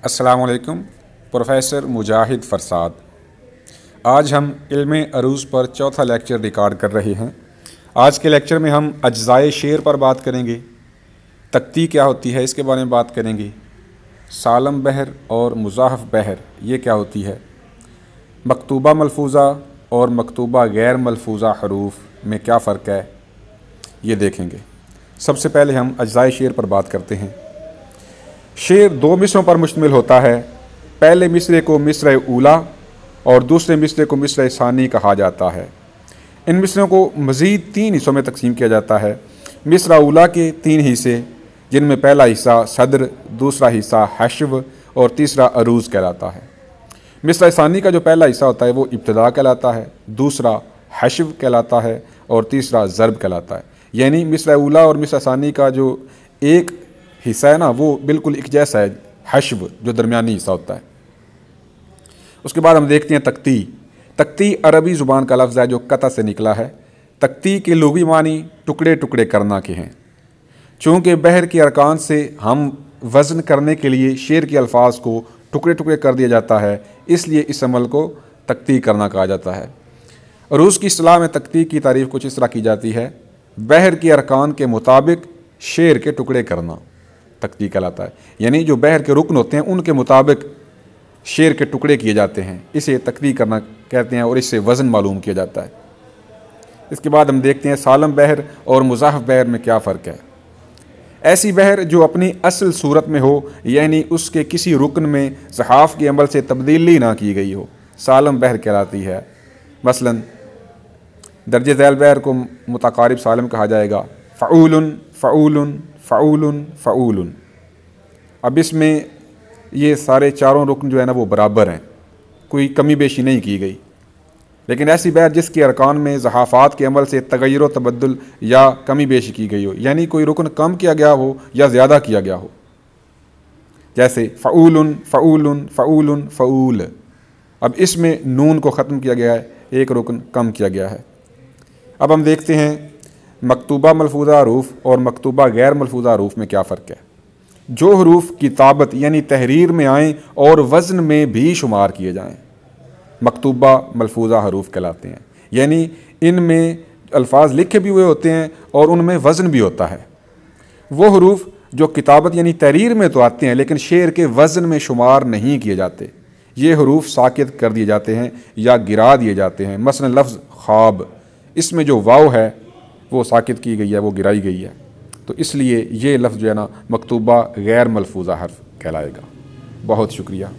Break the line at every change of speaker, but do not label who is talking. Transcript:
अस्सलाम वालेकुम। प्रोफेसर मुजाहिद फरसाद। आज हम इल्म अरूज़ पर चौथा लेक्चर रिकॉर्ड कर रहे हैं। आज के लेक्चर में हम अज्ज़ाए शेर पर बात करेंगे, तख्ती क्या होती है इसके बारे में बात करेंगे, सालम बहर और मुज़ाहफ़ बहर ये क्या होती है, मकतूबा मलफूज़ा और मकतूबा गैर मलफूज़ा हरूफ में क्या फ़र्क है ये देखेंगे। सबसे पहले हम अज्ज़ाए शेर पर बात करते हैं। शेर दो मिसरों पर मुश्तमिल होता है। पहले मिसरे को मिसरे ऊला और दूसरे मिसरे को मिसरे सानी कहा जाता है। इन मिसरों को मज़ीद तीन हिस्सों में तकसीम किया जाता है। मिसरा ऊला के तीन हिस्से, जिनमें पहला हिस्सा सदर, दूसरा हिस्सा हश्व और तीसरा अरूज़ कहलाता है। मिसरा सानी का जो पहला हिस्सा होता है वो इब्तिदा कहलाता है, दूसरा हश्व कहलाता है और तीसरा ज़रब कहलाता है। यानी मिसरा ऊला और मिसरा सानी का जो एक हिस्सा है ना वो बिल्कुल एक जैसा है, हश्व जो दरमियानी हिस्सा होता है। उसके बाद हम देखते हैं तख्ती। तख्ती अरबी ज़ुबान का लफ्ज़ है जो कता से निकला है। तख्ती के लुग़वी मानी टुकड़े टुकड़े करना के हैं। चूँकि बहर के अरकान से हम वज़न करने के लिए शेर के अल्फाज को टुकड़े टुकड़े कर दिया जाता है, इसलिए इस अमल को तख्ती करना कहा जाता है। रूस की इस्तिलाह में तख्ती की तारीफ़ कुछ इस तरह की जाती है, बहर के अरकान के मुताबिक शेर के टुकड़े करना तख्ती कहलाता है। यानी जो बहर के रुकन होते हैं उनके मुताबिक शेर के टुकड़े किए जाते हैं, इसे तख्ती करना कहते हैं और इससे वज़न मालूम किया जाता है। इसके बाद हम देखते हैं सालम बहर और मुज़ाहफ़ बहर में क्या फ़र्क है। ऐसी बहर जो अपनी असल सूरत में हो, यानी उसके किसी रुकन में ज़हाफ़ के अमल से तब्दीली ना की गई हो, सालम बहर कहलाती है। मसलन दर्जे ज़ैल बहर को मुतकारिब सालम कहा जाएगा, फ़ऊलुन फ़ऊलुन फ़ऊलुन फ़ऊलुन। अब इसमें ये सारे चारों रुकन जो है ना वो बराबर हैं, कोई कमी बेशी नहीं की गई। लेकिन ऐसी बहर जिसके अरकान में ज़हाफ़ात के अमल से तग़य्युर व तबद्दुल या कमी बेशी की गई हो, यानी कोई रुकन कम किया गया हो या ज़्यादा किया गया हो, जैसे फ़ऊलुन फ़ऊलुन फ़ऊलुन फ़ऊल। अब इसमें नून को ख़त्म किया गया है, एक रुकन कम किया गया है। अब हम देखते हैं मकतूबा मलफूज़ा हरूफ और मकतूबा गैर मलफूज़ा हरूफ में क्या फ़र्क है। जो हरूफ किताबत यानी तहरीर में आएँ और वज़न में भी शुमार किए जाएँ, मकतूबा मलफूज़ा हरूफ कहलाते हैं। यानी इनमें अल्फाज लिखे भी हुए होते हैं और उनमें वज़न भी होता है। वो हरूफ जो किताबत यानी तहरीर में तो आते हैं लेकिन शेर के वज़न में शुमार नहीं किए जाते, ये हरूफ साकित कर दिए जाते हैं या गिरा दिए जाते हैं। मसलन लफ्ज़ ख्वाब, इसमें जो वाव है वो साकित की गई है, वो गिराई गई है, तो इसलिए ये लफ्ज़ जो है ना मकतूबा गैर मलफूज़ा हर्फ कहलाएगा। बहुत शुक्रिया।